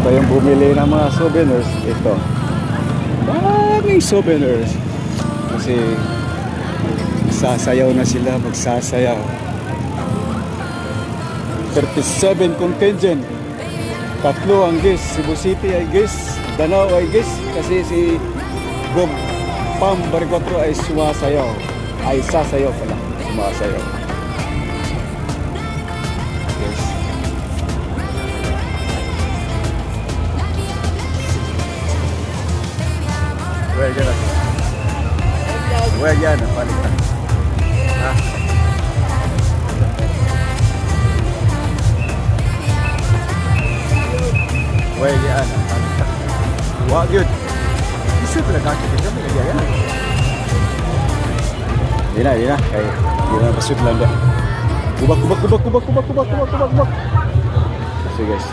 kayong bumili ng mga souvenirs, ito. Daming souvenirs. Kasi sasayaw na sila, magsasayaw. 37 contingent. 3 ang guest. Cebu City ay guest. Danao ay guest. Kasi si Gov Pam Barquatro ay sumasayaw. Ay sasayaw pala. Sumasayaw. Yes. Where yan? Where yan? Palitan. Ha? Where yan? Palitan. Wag yun. Isa pala kakit. Ito may nagyaya. Di na. Kaya di na pasud lang da. Kubak. Sige guys.